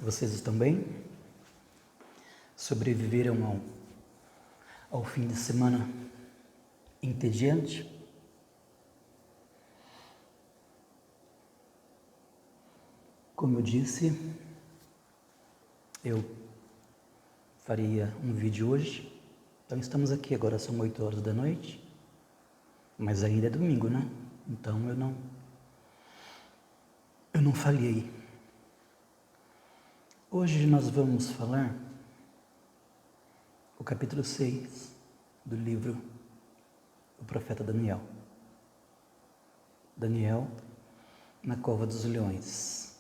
Vocês estão bem? Sobreviveram ao fim de semana entediante? Como eu disse, eu faria um vídeo hoje. Então estamos aqui, agora são 8 horas da noite, mas ainda é domingo, né? Então eu não falhei. Hoje nós vamos falar o capítulo 6 do livro O Profeta Daniel. Daniel na Cova dos Leões.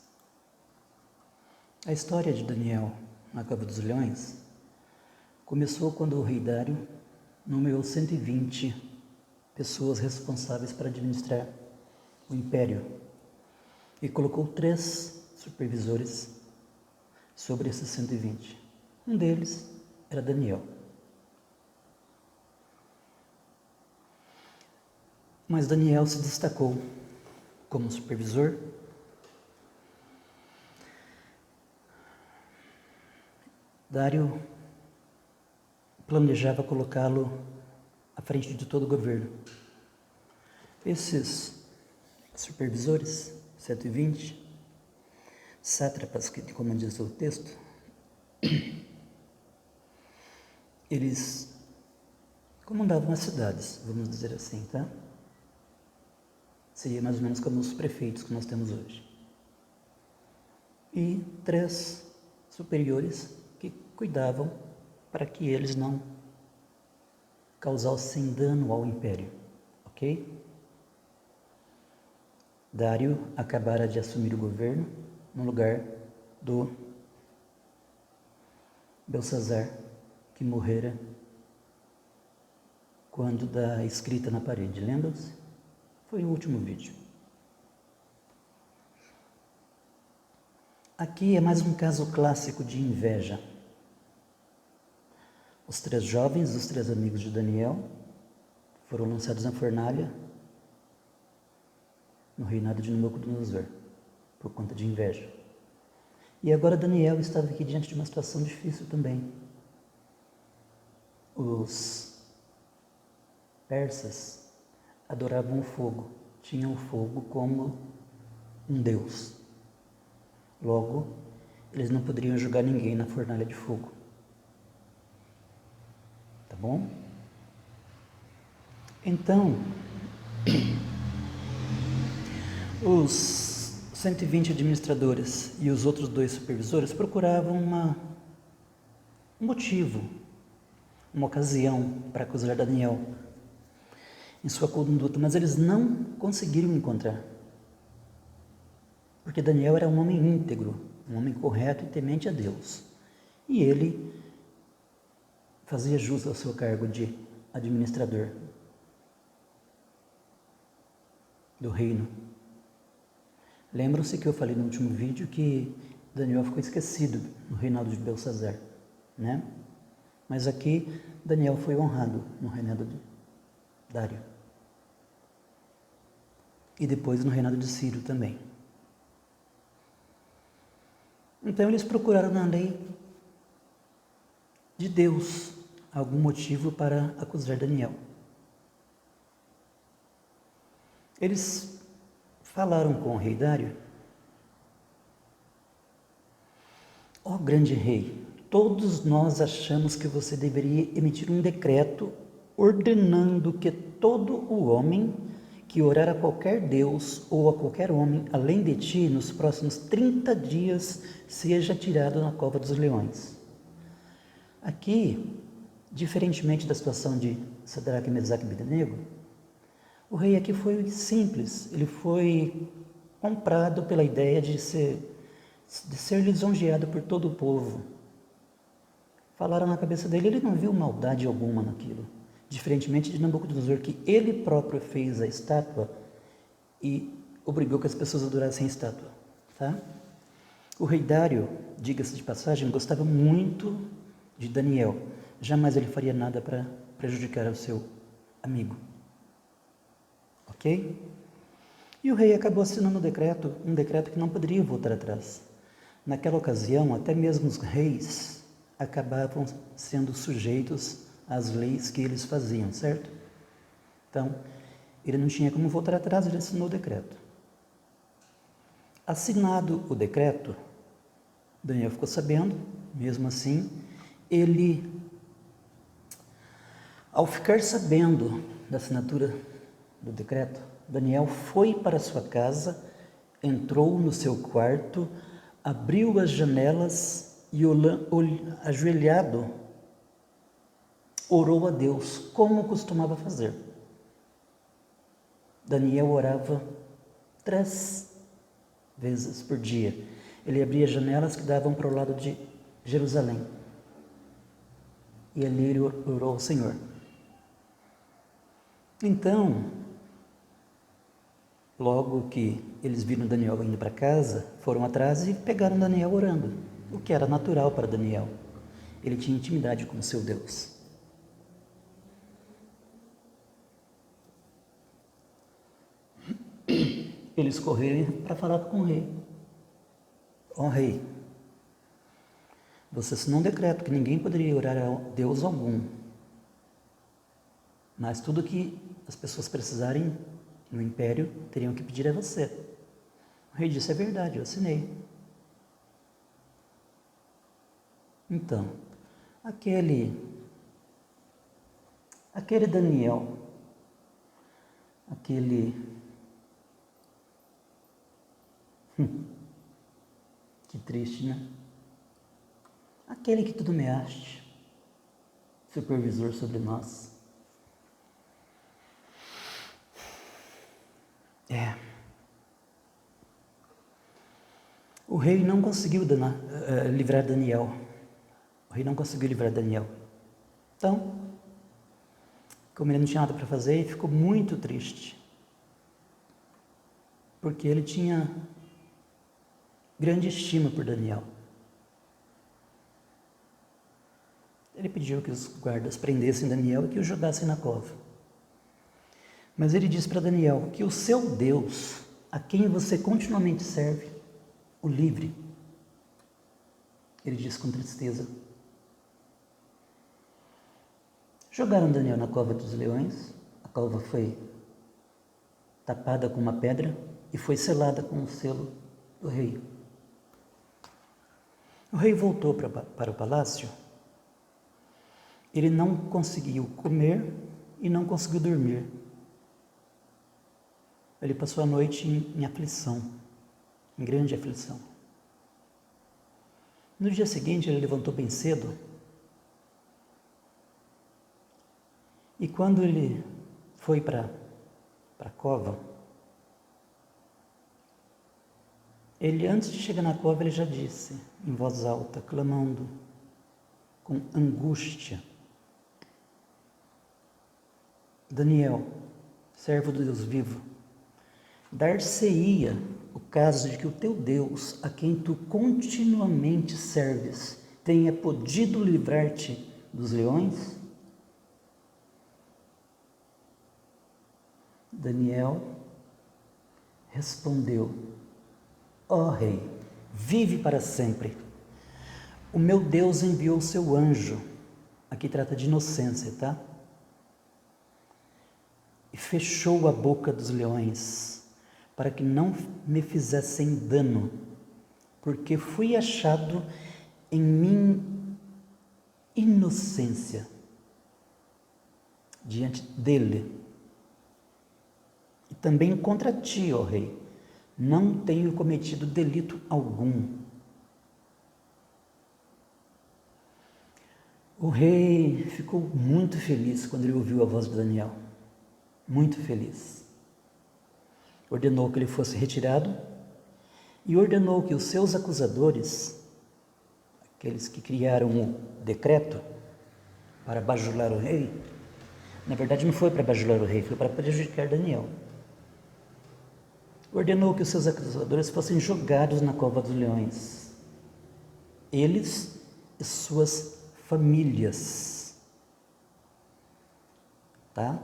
A história de Daniel na Cova dos Leões começou quando o rei Dário nomeou 120 pessoas responsáveis para administrar o império e colocou 3 supervisores sobre esses 120. Um deles era Daniel. Mas Daniel se destacou como supervisor. Dário planejava colocá-lo à frente de todo o governo. Esses supervisores, 120, sátrapas, como diz o texto, eles comandavam as cidades, vamos dizer assim, tá? Seria mais ou menos como os prefeitos que nós temos hoje. E 3 superiores que cuidavam para que eles não causassem dano ao império, ok? Dário acabara de assumir o governo no lugar do Belsazar, que morrera quando da escrita na parede, lembram-se? Foi o último vídeo. Aqui é mais um caso clássico de inveja. Os 3 jovens, os 3 amigos de Daniel, foram lançados na fornalha no reinado de Nabucodonosor, por conta de inveja. E agora Daniel estava aqui diante de uma situação difícil também. Os persas adoravam o fogo, tinham o fogo como um deus. Logo, eles não poderiam jogar ninguém na fornalha de fogo. Tá bom? Então, os 120 administradores e os outros 2 supervisores procuravam um motivo, uma ocasião para acusar Daniel em sua conduta, mas eles não conseguiram encontrar. Porque Daniel era um homem íntegro, um homem correto e temente a Deus. E ele fazia jus ao seu cargo de administrador do reino. Lembram-se que eu falei no último vídeo que Daniel ficou esquecido no reinado de Belsazar, né? Mas aqui Daniel foi honrado no reinado de Dário. E depois no reinado de Ciro também. Então eles procuraram na lei de Deus algum motivo para acusar Daniel. Eles falaram com o rei Dário: ó grande rei, todos nós achamos que você deveria emitir um decreto ordenando que todo o homem que orar a qualquer deus ou a qualquer homem além de ti nos próximos 30 dias seja tirado na cova dos leões. Aqui, diferentemente da situação de Sadraque, Mesaque e Abednego, o rei aqui foi simples, ele foi comprado pela ideia de ser lisonjeado por todo o povo. Falaram na cabeça dele, ele não viu maldade alguma naquilo. Diferentemente de Nabucodonosor, que ele próprio fez a estátua e obrigou que as pessoas adorassem a estátua. Tá? O rei Dário, diga-se de passagem, gostava muito de Daniel. Jamais ele faria nada para prejudicar o seu amigo. Ok? E o rei acabou assinando um decreto que não poderia voltar atrás. Naquela ocasião, até mesmo os reis acabavam sendo sujeitos às leis que eles faziam, certo? Então, ele não tinha como voltar atrás, ele assinou o decreto. Assinado o decreto, Daniel ficou sabendo, mesmo assim, ele, ao ficar sabendo da assinatura do decreto, Daniel foi para sua casa, entrou no seu quarto, abriu as janelas e, ajoelhado, orou a Deus, como costumava fazer. Daniel orava 3 vezes por dia. Ele abria janelas que davam para o lado de Jerusalém. E ali ele orou ao Senhor. Então, logo que eles viram Daniel indo para casa, foram atrás e pegaram Daniel orando, o que era natural para Daniel. Ele tinha intimidade com o seu Deus. Eles correram para falar com o rei. Ó rei, você assinou um decreto que ninguém poderia orar a Deus algum, mas tudo que as pessoas precisarem no império teriam que pedir a você. O rei disse: é verdade, eu assinei. Então, aquele Daniel, que triste, né? Aquele que tu nomeaste supervisor sobre nós. O rei não conseguiu livrar Daniel. O rei não conseguiu livrar Daniel. Então, como ele não tinha nada para fazer, ele ficou muito triste. Porque ele tinha grande estima por Daniel. Ele pediu que os guardas prendessem Daniel e que o jogassem na cova. Mas ele disse para Daniel que o seu Deus, a quem você continuamente serve, o livre. Ele disse com tristeza. Jogaram Daniel na cova dos leões. A cova foi tapada com uma pedra e foi selada com o selo do rei. O rei voltou para o palácio. Ele não conseguiu comer e não conseguiu dormir. Ele passou a noite em aflição, em grande aflição. No dia seguinte, ele levantou bem cedo. E quando ele foi para a cova, ele, antes de chegar na cova, ele já disse, em voz alta, clamando, com angústia: Daniel, servo do Deus vivo, dar-se-ia o caso de que o teu Deus, a quem tu continuamente serves, tenha podido livrar-te dos leões? Daniel respondeu: ó rei, vive para sempre. O meu Deus enviou o seu anjo, aqui trata de inocência, tá? E fechou a boca dos leões, para que não me fizessem dano, porque fui achado em minha inocência diante dele. E também contra ti, ó rei, não tenho cometido delito algum. O rei ficou muito feliz quando ele ouviu a voz de Daniel, muito feliz. Ordenou que ele fosse retirado e ordenou que os seus acusadores, aqueles que criaram o decreto para bajular o rei, na verdade não foi para bajular o rei, foi para prejudicar Daniel. Ordenou que os seus acusadores fossem jogados na cova dos leões, eles e suas famílias, tá?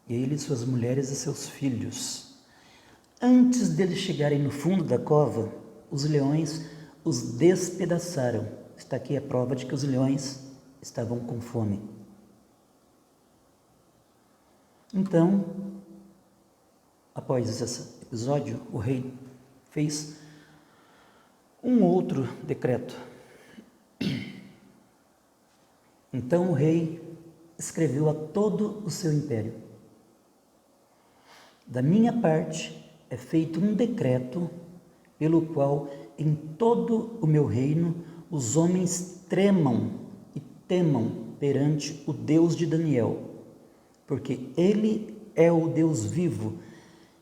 Ele, suas mulheres e seus filhos. Antes deles chegarem no fundo da cova, os leões os despedaçaram. Está aqui a prova de que os leões estavam com fome. Então, após esse episódio, o rei fez um outro decreto. Então o rei escreveu a todo o seu império: da minha parte é feito um decreto pelo qual em todo o meu reino os homens tremam e temam perante o Deus de Daniel, porque ele é o Deus vivo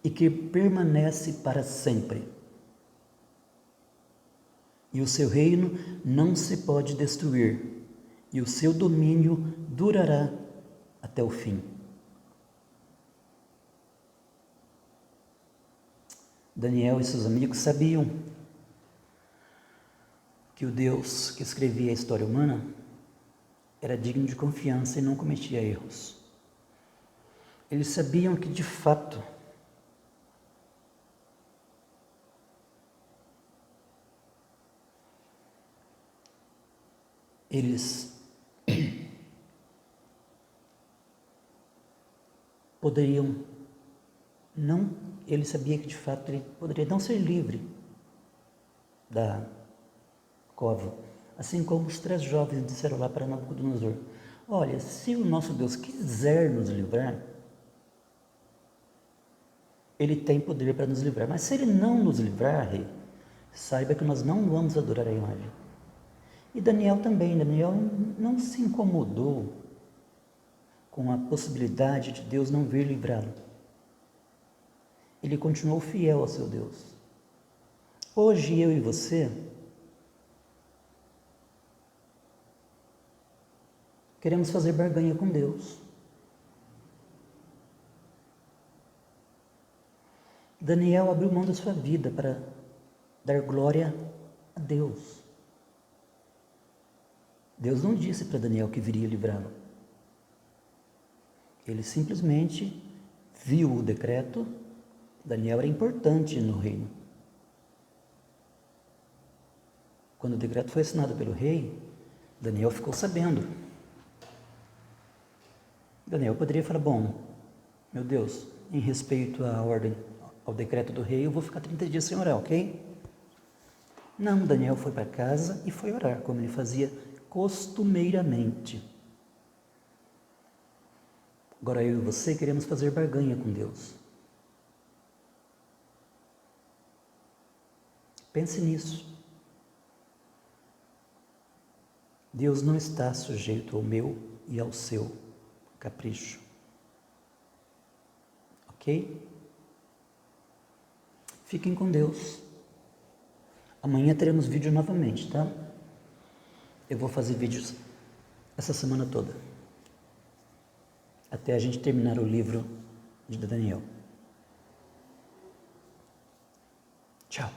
e que permanece para sempre. E o seu reino não se pode destruir, e o seu domínio durará até o fim. Daniel e seus amigos sabiam que o Deus que escrevia a história humana era digno de confiança e não cometia erros. Eles sabiam que, de fato, eles poderiam não, ele sabia que de fato ele poderia não ser livre da cova, assim como os 3 jovens disseram lá para Nabucodonosor: olha, se o nosso Deus quiser nos livrar, ele tem poder para nos livrar, mas se ele não nos livrar, rei, saiba que nós não vamos adorar a imagem. E Daniel também, Daniel não se incomodou com a possibilidade de Deus não vir livrá-lo. Ele continuou fiel ao seu Deus. Hoje eu e você queremos fazer barganha com Deus. Daniel abriu mão da sua vida para dar glória a Deus. Deus não disse para Daniel que viria livrá-lo. Ele simplesmente viu o decreto. Daniel era importante no reino. Quando o decreto foi assinado pelo rei, Daniel ficou sabendo. Daniel poderia falar: bom, meu Deus, em respeito à ordem, ao decreto do rei, eu vou ficar 30 dias sem orar, ok? Não, Daniel foi para casa e foi orar, como ele fazia costumeiramente. Agora eu e você queremos fazer barganha com Deus. Pense nisso. Deus não está sujeito ao meu e ao seu capricho. Ok? Fiquem com Deus. Amanhã teremos vídeo novamente, tá? Eu vou fazer vídeos essa semana toda, até a gente terminar o livro de Daniel. Tchau.